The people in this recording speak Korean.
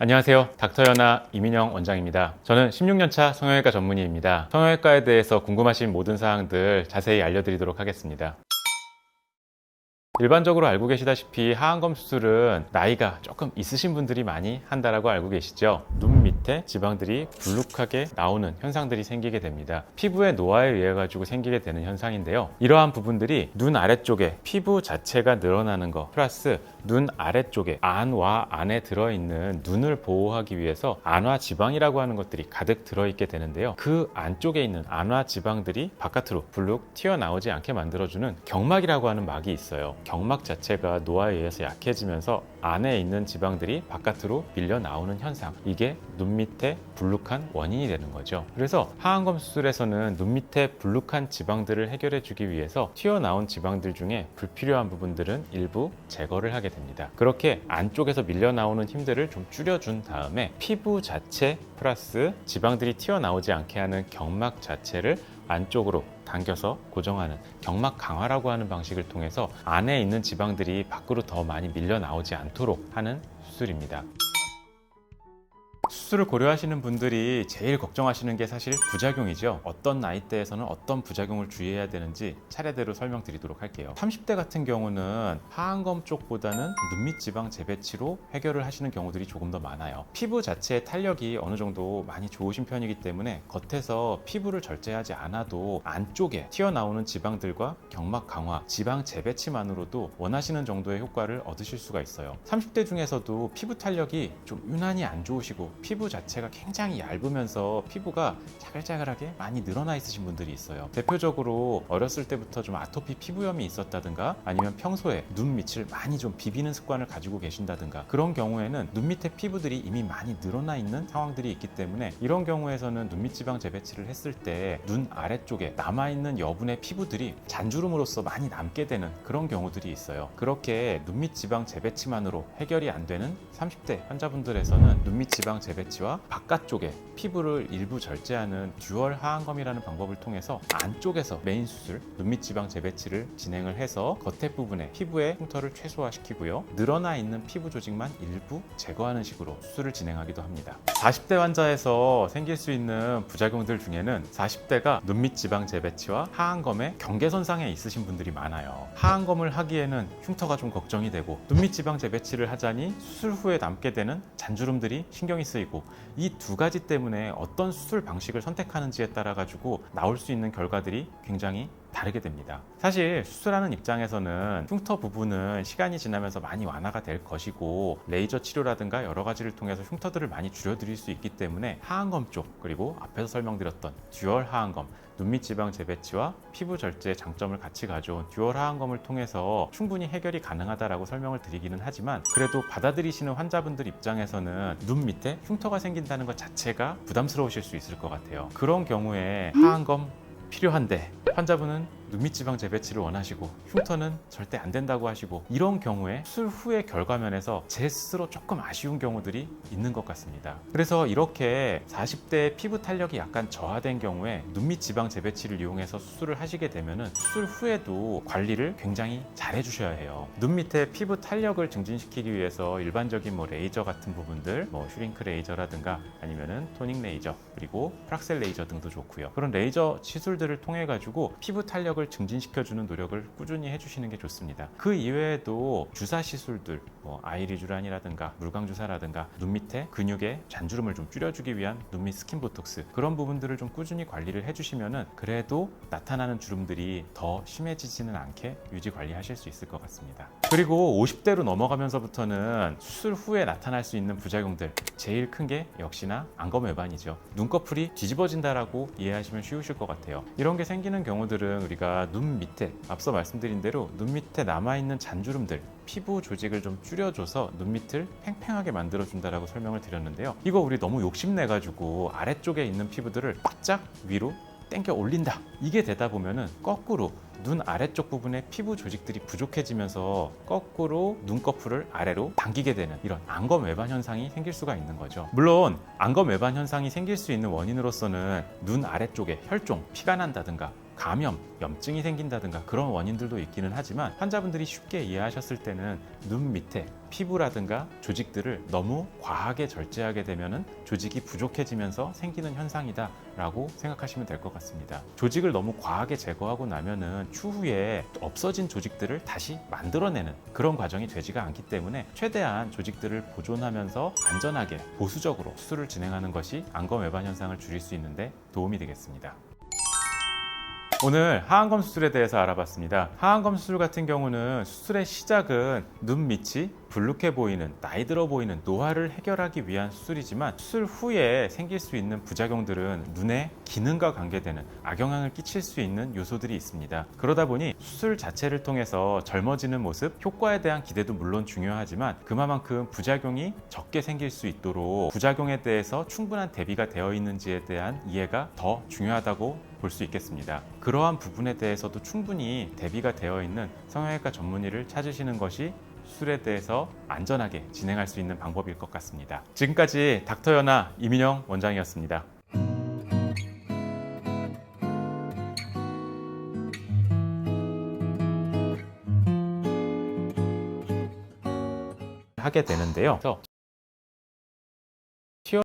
안녕하세요. 닥터연아 이민영 원장입니다. 저는 16년차 성형외과 전문의입니다. 성형외과에 대해서 궁금하신 모든 사항들 자세히 알려드리도록 하겠습니다. 일반적으로 알고 계시다시피 하안검 수술은 나이가 조금 있으신 분들이 많이 한다라고 알고 계시죠. 눈 밑에 지방들이 불룩하게 나오는 현상들이 생기게 됩니다. 피부의 노화에 의해 가지고 생기게 되는 현상인데요. 이러한 부분들이 눈 아래쪽에 피부 자체가 늘어나는 것 플러스 눈 아래쪽에 안와 안에 들어있는 눈을 보호하기 위해서 안화 지방이라고 하는 것들이 가득 들어있게 되는데요. 그 안쪽에 있는 안화 지방들이 바깥으로 불룩 튀어나오지 않게 만들어주는 경막이라고 하는 막이 있어요. 경막 자체가 노화에 의해서 약해지면서 안에 있는 지방들이 바깥으로 밀려 나오는 현상, 이게 눈 밑에 불룩한 원인이 되는 거죠. 그래서 하안검 수술에서는 눈 밑에 불룩한 지방들을 해결해 주기 위해서 튀어나온 지방들 중에 불필요한 부분들은 일부 제거를 하게 됩니다. 그렇게 안쪽에서 밀려 나오는 힘들을 좀 줄여준 다음에 피부 자체 플러스 지방들이 튀어나오지 않게 하는 경막 자체를 안쪽으로 당겨서 고정하는 경막 강화라고 하는 방식을 통해서 안에 있는 지방들이 밖으로 더 많이 밀려 나오지 않도록 하는 수술입니다. 수술을 고려하시는 분들이 제일 걱정하시는 게 사실 부작용이죠. 어떤 나이대에서는 어떤 부작용을 주의해야 되는지 차례대로 설명드리도록 할게요. 30대 같은 경우는 하안검 쪽보다는 눈밑 지방 재배치로 해결을 하시는 경우들이 조금 더 많아요. 피부 자체의 탄력이 어느 정도 많이 좋으신 편이기 때문에 겉에서 피부를 절제하지 않아도 안쪽에 튀어나오는 지방들과 경막 강화, 지방 재배치만으로도 원하시는 정도의 효과를 얻으실 수가 있어요. 30대 중에서도 피부 탄력이 좀 유난히 안 좋으시고 피부 자체가 굉장히 얇으면서 피부가 자글자글하게 많이 늘어나 있으신 분들이 있어요. 대표적으로 어렸을 때부터 좀 아토피 피부염이 있었다든가 아니면 평소에 눈 밑을 많이 좀 비비는 습관을 가지고 계신다든가 그런 경우에는 눈 밑에 피부들이 이미 많이 늘어나 있는 상황들이 있기 때문에 이런 경우에서는 눈밑 지방 재배치를 했을 때 눈 아래쪽에 남아있는 여분의 피부들이 잔주름으로서 많이 남게 되는 그런 경우들이 있어요. 그렇게 눈밑 지방 재배치만으로 해결이 안 되는 30대 환자분들에서는 눈밑 지방 재배치와 바깥쪽에 피부를 일부 절제하는 듀얼 하안검이라는 방법을 통해서 안쪽에서 메인 수술, 눈밑 지방 재배치를 진행을 해서 겉에 부분에 피부의 흉터를 최소화시키고요. 늘어나 있는 피부 조직만 일부 제거하는 식으로 수술을 진행하기도 합니다. 40대 환자에서 생길 수 있는 부작용들 중에는 40대가 눈밑 지방 재배치와 하안검의 경계선상에 있으신 분들이 많아요. 하안검을 하기에는 흉터가 좀 걱정이 되고 눈밑 지방 재배치를 하자니 수술 후에 남게 되는 잔주름들이 신경이 쓰이고 이 두 가지 때문에 어떤 수술 방식을 선택하는지에 따라 가지고 나올 수 있는 결과들이 굉장히 다르게 됩니다. 사실 수술하는 입장에서는 흉터 부분은 시간이 지나면서 많이 완화가 될 것이고 레이저 치료라든가 여러 가지를 통해서 흉터들을 많이 줄여드릴 수 있기 때문에 하안검 쪽 그리고 앞에서 설명드렸던 듀얼 하안검 눈밑 지방 재배치와 피부 절제의 장점을 같이 가져온 듀얼 하안검을 통해서 충분히 해결이 가능하다라고 설명을 드리기는 하지만 그래도 받아들이시는 환자분들 입장에서는 눈 밑에 흉터가 생긴다는 것 자체가 부담스러우실 수 있을 것 같아요. 그런 경우에 하안검 필요한데 환자분은 눈밑 지방 재배치를 원하시고 흉터는 절대 안 된다고 하시고 이런 경우에 수술 후의 결과면에서 제 스스로 조금 아쉬운 경우들이 있는 것 같습니다. 그래서 이렇게 40대 피부 탄력이 약간 저하된 경우에 눈밑 지방 재배치를 이용해서 수술을 하시게 되면 수술 후에도 관리를 굉장히 잘 해주셔야 해요. 눈 밑에 피부 탄력을 증진시키기 위해서 일반적인 레이저 같은 부분들 슈링크 레이저라든가 아니면은 토닝 레이저 그리고 프락셀 레이저 등도 좋고요. 그런 레이저 시술들을 통해 가지고 피부 탄력을 증진시켜주는 노력을 꾸준히 해주시는 게 좋습니다. 그 이외에도 주사 시술들, 아이리쥬란이라든가 물광주사라든가 눈 밑에 근육의 잔주름을 좀 줄여주기 위한 눈밑 스킨 보톡스 그런 부분들을 좀 꾸준히 관리를 해주시면은 그래도 나타나는 주름들이 더 심해지지는 않게 유지 관리하실 수 있을 것 같습니다. 그리고 50대로 넘어가면서부터는 수술 후에 나타날 수 있는 부작용들 제일 큰 게 역시나 안검 외반이죠. 눈꺼풀이 뒤집어진다라고 이해하시면 쉬우실 것 같아요. 이런 게 생기는 경우들은 우리가 눈 밑에 앞서 말씀드린 대로 눈 밑에 남아있는 잔주름들 피부 조직을 좀 줄여줘서 눈 밑을 팽팽하게 만들어준다라고 설명을 드렸는데요. 이거 우리 너무 욕심내가지고 아래쪽에 있는 피부들을 바짝 위로 땡겨 올린다. 이게 되다 보면은 거꾸로 눈 아래쪽 부분에 피부 조직들이 부족해지면서 거꾸로 눈꺼풀을 아래로 당기게 되는 이런 안검 외반 현상이 생길 수가 있는 거죠. 물론 안검 외반 현상이 생길 수 있는 원인으로서는 눈 아래쪽에 혈종, 피가 난다든가 감염, 염증이 생긴다든가 그런 원인들도 있기는 하지만 환자분들이 쉽게 이해하셨을 때는 눈 밑에 피부라든가 조직들을 너무 과하게 절제하게 되면은 조직이 부족해지면서 생기는 현상이다 라고 생각하시면 될 것 같습니다. 조직을 너무 과하게 제거하고 나면은 추후에 없어진 조직들을 다시 만들어내는 그런 과정이 되지가 않기 때문에 최대한 조직들을 보존하면서 안전하게 보수적으로 수술을 진행하는 것이 안검 외반 현상을 줄일 수 있는데 도움이 되겠습니다. 오늘 하안검 수술에 대해서 알아봤습니다. 하안검 수술 같은 경우는 수술의 시작은 눈 밑이 불룩해 보이는, 나이 들어 보이는 노화를 해결하기 위한 수술이지만 수술 후에 생길 수 있는 부작용들은 눈의 기능과 관계되는 악영향을 끼칠 수 있는 요소들이 있습니다. 그러다 보니 수술 자체를 통해서 젊어지는 모습, 효과에 대한 기대도 물론 중요하지만 그만큼 부작용이 적게 생길 수 있도록 부작용에 대해서 충분한 대비가 되어 있는지에 대한 이해가 더 중요하다고 볼 수 있겠습니다. 그러한 부분에 대해서도 충분히 대비가 되어 있는 성형외과 전문의를 찾으시는 것이 수술에 대해서 안전하게 진행할 수 있는 방법일 것 같습니다. 지금까지 닥터연아 이민영 원장이었습니다. 하게 되는데요. 그래서